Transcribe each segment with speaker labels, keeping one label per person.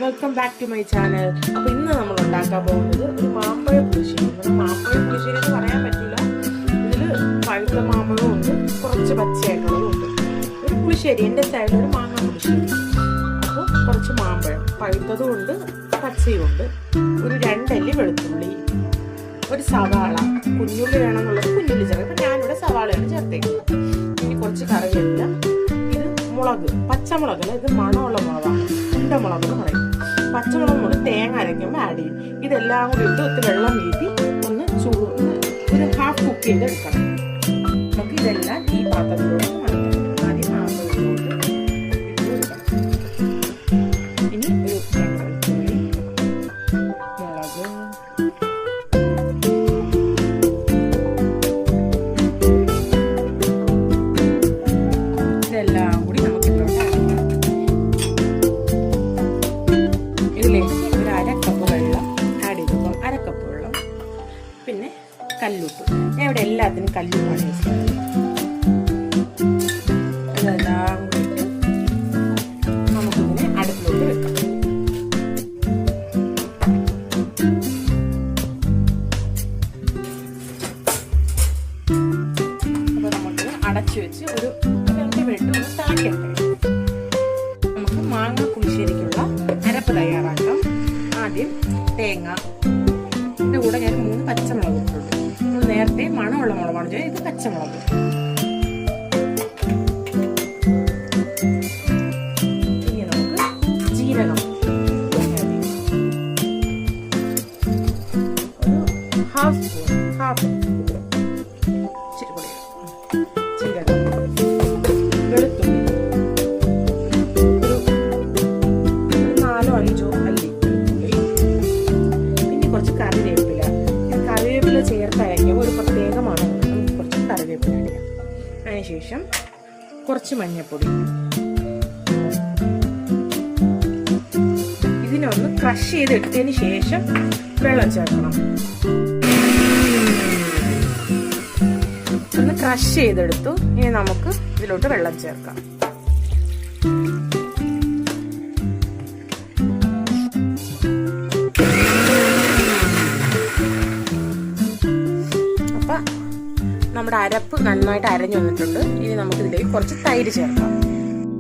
Speaker 1: Welcome back to my channel. അപ്പോൾ ഇന്ന് നമ്മൾ ഉണ്ടാക്കാൻ പോകുന്നത് ഒരു മാമ്പഴ പുളിശ്ശേരി. മാമ്പഴ പുളിശ്ശേരി എന്ന് പറയാൻ പറ്റില്ല, ഇതിൽ പഴുത്ത മാമ്പഴവും ഉണ്ട്, കുറച്ച് പച്ചയായിട്ടുള്ളതും ഉണ്ട്. ഒരു പുളിശ്ശേരി, എൻ്റെ സ്റ്റൈലിൽ ഒരു മാങ്ങ പുളിശ്ശേരി. അപ്പോൾ കുറച്ച് മാമ്പഴം, പഴുത്തതും ഉണ്ട് പച്ചയും ഉണ്ട്, ഒരു 2 അല്ലി വെളുത്തുള്ളി, ഒരു സവാള, കുഞ്ഞുള്ളി വേണമെന്നുള്ളത് കുഞ്ഞുള്ളി ചേർക്കും. അപ്പം ഞാനിവിടെ സവാളയാണ് ചേർത്തേക്കുന്നത്. ഇനി കുറച്ച് കറിവേപ്പില, ഇത് മുളക്, പച്ചമുളകല്ല, ഇത് മണമുള്ള മുളകാണ്, മുളക് എന്ന് പറയും. പച്ചമുളക് മുളക് തേങ്ങ അരയ്ക്കുമ്പോൾ ആഡ് ചെയ്യും. ഇതെല്ലാം കൂടി ഇട്ട് ഒത്തിരി വെള്ളം വീട്ടി ഒന്ന് ഒരു ഹാഫ് കുക്ക് ചെയ്തെടുക്കണം. നമുക്ക് ഇതെല്ലാം ഈ പാത്രത്തിലോട്ട് മാറ്റാം. ആദ്യം മാമ്പഴത്തിലോട്ട് ഇട്ട് കൊടുക്കണം. ഇനി ഒരു വെളുത്തുള്ളി, മുളക്, ഇതെല്ലാം കൂടി നമുക്ക് ഇതിലോട്ട് ഒരു 1/2 കപ്പ് വെള്ളം ആഡ് ചെയ്തപ്പോൾ 1/2 കപ്പ് വെള്ളം, പിന്നെ കല്ലുപ്പ്. ഞാൻ ഇവിടെ എല്ലാത്തിനും കല്ലുപ്പാണ് യൂസ് ചെയ്യുന്നത്. അതെല്ലാം കൂടിയിട്ട് നമുക്കിങ്ങനെ അടുപ്പിലോട്ട് വെക്കാം. അപ്പോൾ നമുക്ക് അടച്ചു വെച്ച് ഒരു 2 മിനിറ്റ് ഒന്ന് തിളക്കട്ടെ. നമുക്ക് മാങ്ങ പുളിശ്ശേരിക്കുള്ള അരപ്പ് തയ്യാറാക്കാം. ആദ്യം തേങ്ങ, ഇതിൻ്റെ കൂടെ ഞാൻ 3 പച്ചമുളക് ഇട്ടിട്ടുണ്ട്. നമ്മൾ നേരത്തെ മണമുള്ള മുളകാണ് ചെയ്തത്, ഇത് പച്ചമുളക്. ഇനി നമുക്ക് ജീരകം ഒരു ഹാഫ് സ്പൂൺ, ഇച്ചിരി കൂടി ജീരകം, വെളുത്തുള്ളി ഒരു 4-5 അല്ലി വെളുത്തുള്ളി, പിന്നെ കുറച്ച് കറിവേപ്പില. കറിവേപ്പില ചേർത്ത് അരയ്ക്കുമ്പോൾ ഒരു പ്രത്യേക മണം, നമുക്ക് കുറച്ച് കറിവേപ്പില ഇടാം. അതിനുശേഷം കുറച്ച് മഞ്ഞൾപ്പൊടി. ഇതിനൊന്ന് ക്രഷ് ചെയ്തെടുത്തതിന് ശേഷം വെള്ളം ചേർക്കണം. ഒന്ന് ക്രഷ് ചെയ്തെടുത്തു. ഇനി നമുക്ക് ഇതിലോട്ട് വെള്ളം ചേർക്കാം. അപ്പം നമ്മുടെ അരപ്പ് നന്നായിട്ട് അരഞ്ഞു വന്നിട്ടുണ്ട്. ഇനി നമുക്ക് ഇതിലേക്ക് കുറച്ച് തൈര് ചേർക്കാം.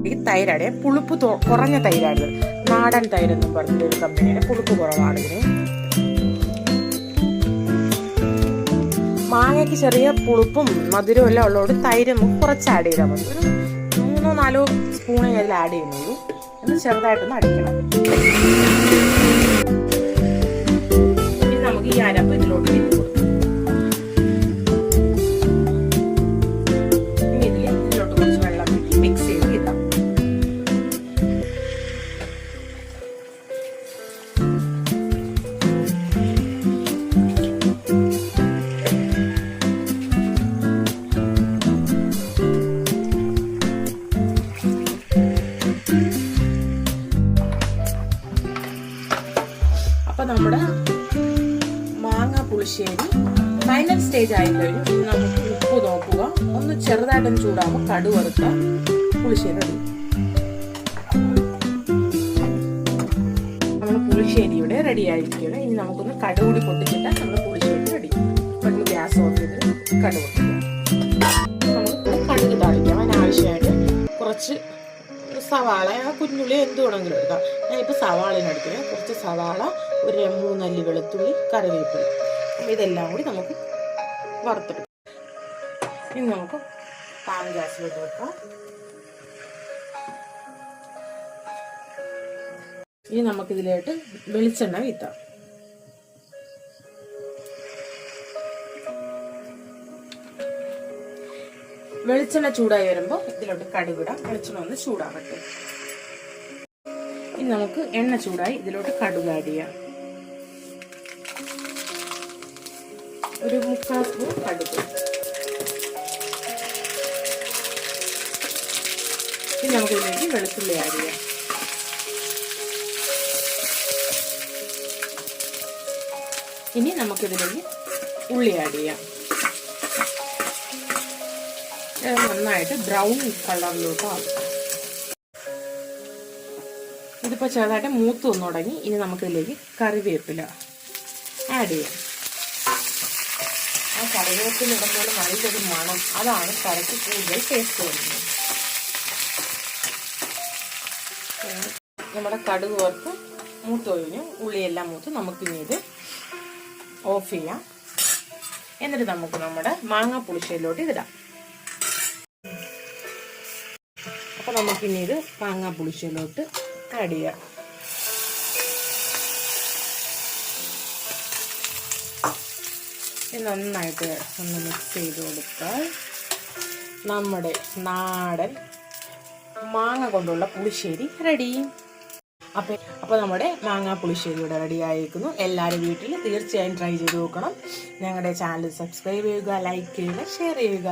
Speaker 1: ഈ തൈരാണ് പുളിപ്പ് കുറഞ്ഞ തൈരാണ്, നാടൻ തൈരെന്നും പറഞ്ഞിട്ട് ഒരു കമ്പനിയുടെ, പുളിപ്പ് കുറവാണ് ഇതിന്. മാങ്ങയ്ക്ക് ചെറിയ പുളിപ്പും മധുരവും എല്ലാം ഉള്ളതുകൊണ്ട് തൈര് നമുക്ക് കുറച്ച് ആഡ് ചെയ്താൽ മതി. ഒരു 3-4 സ്പൂണേ അതിൽ ആഡ് ചെയ്യുന്നുള്ളൂ. എന്ന് ചെറുതായിട്ടൊന്ന് അടിക്കണം. ഇനി നമുക്ക് ഈ അരപ്പ് ഇതിലോട്ട് ഇട്ട് കൊടുക്കാം. ഇനി ഇതിലോട്ട് കുറച്ച് വെള്ളം മിക്സ് ചെയ്ത് ഇടാം. അപ്പൊ നമ്മുടെ മാങ്ങ പുളിശ്ശേരി ഫൈനൽ സ്റ്റേജ് ആയി കഴിഞ്ഞു. ഇനി നമുക്ക് ഉപ്പ് നോക്കുക. ഒന്ന് ചെറുതായിട്ടൊന്ന് ചൂടാകുമ്പോൾ കടുക് വറുത്ത പുളിശ്ശേരി റെഡി. നമ്മൾ പുളിശ്ശേരി ഇവിടെ റെഡി ആയിരിക്കുകയാണ്. ഇനി നമുക്കൊന്ന് കടുക് കൂടി പൊട്ടിച്ചിട്ടാൽ നമ്മുടെ പുളിശ്ശേരി റെഡി. പെട്ടെന്ന് ഗ്യാസ് ഓഫ് ചെയ്ത് കടുക് പൊട്ടിക്കാം. നമുക്ക് കടുക് താളിക്കാം. അതിനാവശ്യമായിട്ട് കുറച്ച് സവാള, കുഞ്ഞുള്ളി എന്ത് വേണമെങ്കിലും എടുക്കാം. ഞാനിപ്പോൾ സവാളയാണ് എടുക്കുന്നത്. കുറച്ച് സവാള, ഒരു 3 അല്ലി വെളുത്തുള്ളി, കറിവേപ്പില. ഇതെല്ലാം കൂടി നമുക്ക് വറുത്തെടുക്കാം. ഇനി നമുക്ക് പാൻ ഗ്യാസിലോട്ട് വെക്കാം. ഇനി നമുക്കിതിലോട്ട് വെളിച്ചെണ്ണ വീത്താം. വെളിച്ചെണ്ണ ചൂടായി വരുമ്പോൾ ഇതിലോട്ട് കടുകിടാം. വെളിച്ചെണ്ണ ഒന്ന് ചൂടാകട്ടെ. ഇനി നമുക്ക് എണ്ണ ചൂടായി ഇതിലോട്ട് കടുക് ആഡ് ചെയ്യാം. ഒരു 3/4 സ്പൂൺ കടുക്. ഇനി നമുക്ക് ഇതിലേക്ക് വെളുത്തുള്ളി ആഡ് ചെയ്യാം. ഇനി നമുക്കിതിലേക്ക് ഉള്ളി ആഡ് ചെയ്യാം. നന്നായിട്ട് ബ്രൗൺ കളറിലോട്ട് ആകും. ഇത് ഇതിപ്പോൾ ചെറുതായിട്ട് മൂത്ത് വന്നു തുടങ്ങി. ഇനി നമുക്കിതിലേക്ക് കറിവേപ്പില ആഡ് ചെയ്യാം. ആ കറിവേപ്പില ഇടുമ്പോൾ നല്ലൊരു മണം, അതാണ് കറിക്ക് കൂടുതൽ ടേസ്റ്റ് വരുന്നത്. നമ്മുടെ കടുക് വറുത്ത് മൂത്ത് കഴിഞ്ഞു, ഉള്ളിയെല്ലാം മൂത്ത്. നമുക്കിനി ഇത് ഓഫ് ചെയ്യാം. എന്നിട്ട് നമുക്ക് നമ്മുടെ മാങ്ങാ പുളിശ്ശേരിയിലോട്ട് ഇതിടാം. അപ്പോൾ നമുക്കിനി ഇത് മാങ്ങാ പുളിശ്ശേരിയിലോട്ട് ആഡ് ചെയ്യാം. നന്നായിട്ട് ഒന്ന് മിക്സ് ചെയ്ത് കൊടുത്താൽ നമ്മുടെ നാടൻ മാങ്ങ കൊണ്ടുള്ള പുളിശ്ശേരി റെഡി. അപ്പോൾ നമ്മുടെ മാങ്ങാ പുളിശ്ശേരി ഇവിടെ റെഡി ആയിരിക്കുന്നു. എല്ലാവരും വീട്ടിൽ തീർച്ചയായും ട്രൈ ചെയ്ത് നോക്കണം. ഞങ്ങളുടെ ചാനൽ സബ്സ്ക്രൈബ് ചെയ്യുക, ലൈക്ക് ചെയ്യുക, ഷെയർ ചെയ്യുക.